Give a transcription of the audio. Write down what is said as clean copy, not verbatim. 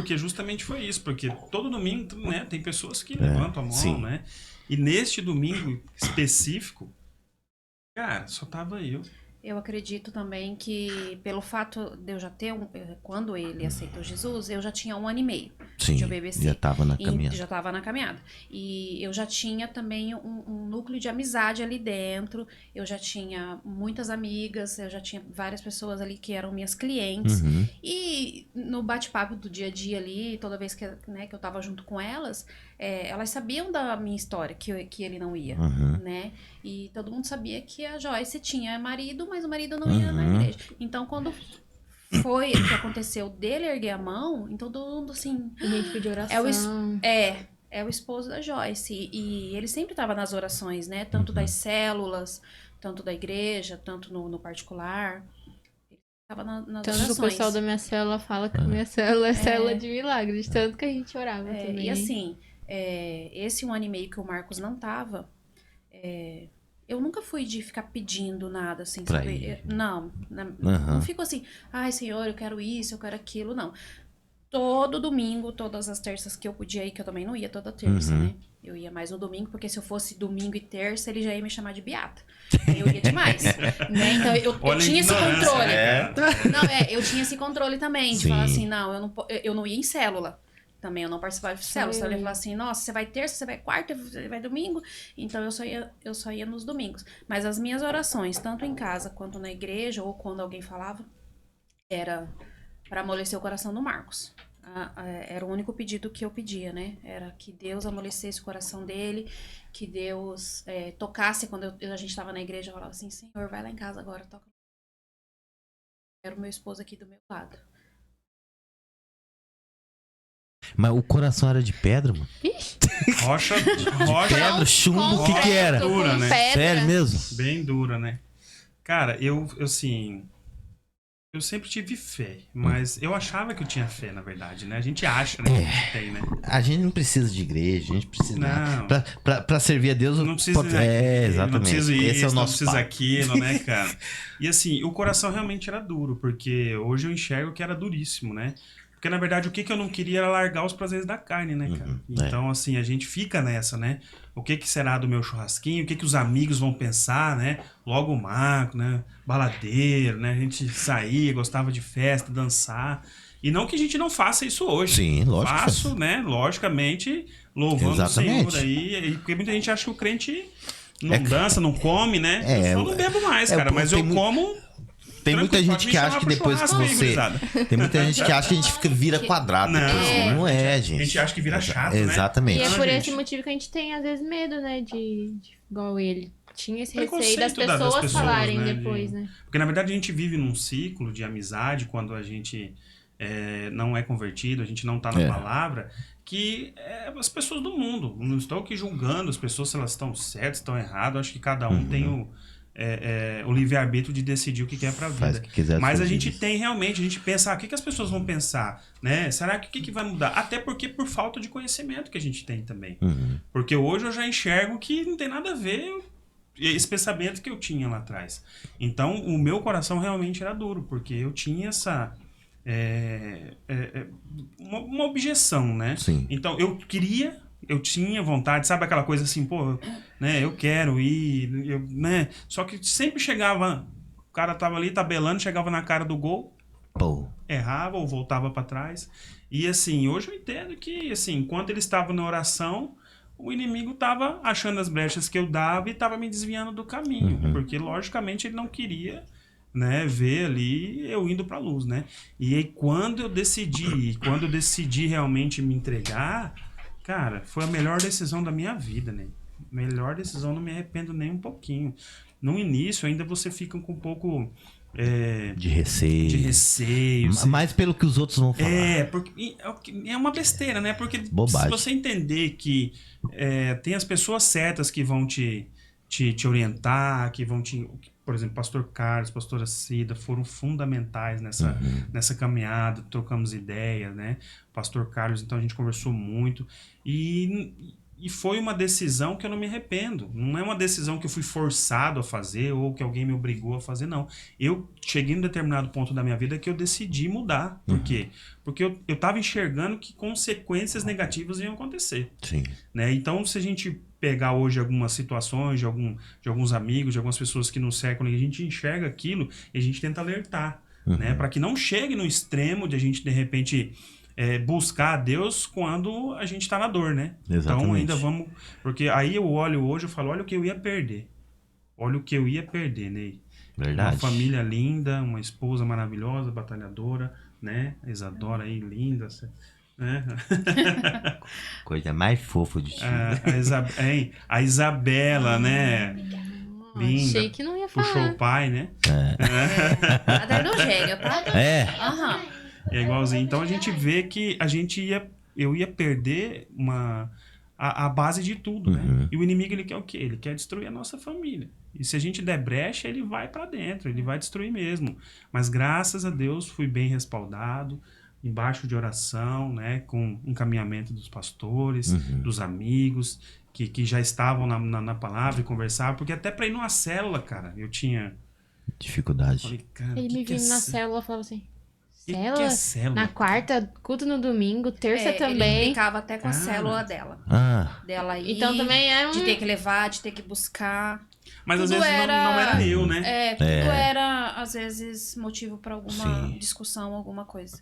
porque justamente foi isso. Porque todo domingo, né, tem pessoas que levantam a mão, sim. né? E neste domingo específico, cara, só tava eu. Eu acredito também que pelo fato de eu já ter, quando ele aceitou Jesus, eu já tinha 1 ano e meio Sim, de UBBC. já estava na E caminhada. já estava na caminhada. E eu já tinha também um núcleo de amizade ali dentro. Eu já tinha muitas amigas, eu já tinha várias pessoas ali que eram minhas clientes. Uhum. E no bate-papo do dia a dia ali, toda vez que, né, que eu estava junto com elas, elas sabiam da minha história, que ele não ia, Uhum. né? E todo mundo sabia que a Joyce tinha marido, mas o marido não ia na igreja. Então, quando foi o que aconteceu dele erguer a mão, então todo mundo assim... A gente pediu oração. É o esposo da Joyce. E ele sempre estava nas orações, né? Tanto das células, tanto da igreja, tanto no particular. Ele estava nas Tanto que o orações. pessoal da minha célula fala que a minha célula é célula de milagres. Tanto que a gente orava também. E assim, esse 1 ano e meio que o Marcos não tava... eu nunca fui de ficar pedindo nada, assim, Pra sabe? ir. Não fico assim, ai, Senhor, eu quero isso, eu quero aquilo, não. Todo domingo, todas as terças que eu podia ir, que eu também não ia toda terça, né? Eu ia mais no domingo, porque se eu fosse domingo e terça, ele já ia me chamar de beata. Eu ia demais, né? Então, eu tinha esse controle. Eu tinha esse controle também, de falar assim, não, eu não ia em célula. Também eu não participava de célula. Então, ele ia falar assim, nossa, você vai terça, você vai quarta, você vai domingo. Então, eu só ia nos domingos. Mas as minhas orações, tanto em casa quanto na igreja, ou quando alguém falava, era para amolecer o coração do Marcos. Era o único pedido que eu pedia, né? Era que Deus amolecesse o coração dele, que Deus tocasse. Quando a gente estava na igreja, eu falava assim, Senhor, vai lá em casa agora, toca. Era o meu esposo aqui do meu lado. Mas o coração era de pedra, mano? Rocha. Pedra, chumbo, o que era? Dura, né? Sério mesmo? Bem dura, né? Cara, eu assim... Eu sempre tive fé, mas eu achava que eu tinha fé, na verdade, né? A gente acha, né, que a gente tem, né? A gente não precisa de igreja, a gente precisa... Não. Pra servir a Deus... Não precisa exatamente. Não precisa isso, esse é o não nosso precisa papo. aquilo, né, cara? E assim, o coração realmente era duro, porque hoje eu enxergo que era duríssimo, né? Porque, na verdade, o que eu não queria era largar os prazeres da carne, né, cara? Então, assim, a gente fica nessa, né? O que será do meu churrasquinho? O que os amigos vão pensar, né? Logo o Marco, né? Baladeiro, né? A gente saía, gostava de festa, dançar. E não que a gente não faça isso hoje. Sim, lógico. Faço, né? Logicamente, louvando Exatamente. o Senhor aí. Porque muita gente acha que o crente não dança, não come, né? Eu só não bebo mais, cara. Mas eu como... Tem muita gente que acha que depois que você... Tem muita gente que acha que a gente vira quadrado. Não é, gente. A gente acha que vira chato, Exatamente. E é Não, por gente. esse motivo que a gente tem, às vezes, medo, né? Igual ele. Tinha esse receio Preconceito das das pessoas pessoas, falarem né, depois, né? Porque, na verdade, a gente vive num ciclo de amizade quando a gente não é convertido, a gente não tá na palavra, que as pessoas do mundo. Não estou aqui julgando as pessoas se elas estão certas, estão erradas. Acho que cada um tem o livre-arbítrio de decidir o que quer pra Faz vida. o que quiser. Mas a gente tem realmente, a gente pensa, o que as pessoas vão pensar, né? Será que o que vai mudar? Até porque por falta de conhecimento que a gente tem também. Porque hoje eu já enxergo que não tem nada a ver esse pensamento que eu tinha lá atrás. Então, o meu coração realmente era duro, porque eu tinha essa... uma objeção, né? Sim. Então, eu tinha vontade, sabe aquela coisa assim, pô, né, eu quero ir, né? Só que sempre chegava, o cara tava ali tabelando, chegava na cara do gol, errava ou voltava para trás. E assim, hoje eu entendo que, assim, enquanto ele estava na oração, o inimigo estava achando as brechas que eu dava e estava me desviando do caminho, porque logicamente ele não queria, né, ver ali eu indo para a luz, né? E aí quando eu decidi realmente me entregar, cara, foi a melhor decisão da minha vida, né? Melhor decisão, não me arrependo nem um pouquinho. No início ainda você fica com um pouco de receio. Mais pelo que os outros vão falar. Porque é uma besteira, né? Porque Bobagem. se você entender que tem as pessoas certas que vão te orientar, que vão te... Por exemplo, pastor Carlos, pastora Cida foram fundamentais nessa caminhada, trocamos ideias, né? Pastor Carlos, então a gente conversou muito. E E foi uma decisão que eu não me arrependo. Não é uma decisão que eu fui forçado a fazer ou que alguém me obrigou a fazer, não. Eu cheguei em um determinado ponto da minha vida que eu decidi mudar. Por quê? Porque eu tava enxergando que consequências negativas iam acontecer. Sim. Né? Então, se a gente pegar hoje algumas situações de alguns amigos, de algumas pessoas que nos cercam, a gente enxerga aquilo e a gente tenta alertar. Né? Para que não chegue no extremo de a gente, de repente... buscar a Deus quando a gente tá na dor, né? Exatamente. Então ainda vamos... Porque aí eu olho hoje e falo, olha o que eu ia perder. Olha o que eu ia perder, Ney. Verdade. Uma família linda, uma esposa maravilhosa, batalhadora, né? Isadora aí, linda. Né? Coisa mais fofa de ti. A Isabela, né? Linda. Achei que não ia falar. Puxou o pai, né? A daí não chega, tá? Aham. É igualzinho. Então a gente vê que eu ia perder a base de tudo, né? E o inimigo, ele quer o quê? Ele quer destruir a nossa família. E se a gente der brecha, ele vai pra dentro, ele vai destruir mesmo. Mas graças a Deus fui bem respaldado, embaixo de oração, né? Com encaminhamento dos pastores, dos amigos, que já estavam na palavra e conversavam. Porque até pra ir numa célula, cara, eu tinha... Dificuldade. Falei, cara, Ele me vindo na célula e falava assim... Célula? Que é célula? Na quarta, culto no domingo, terça Ele também. ficava até com a célula dela. Dela aí. Então também é de ter que levar, de ter que buscar. Mas às Tudo vezes não era eu, né? Tudo era, às vezes, motivo pra alguma discussão, alguma coisa.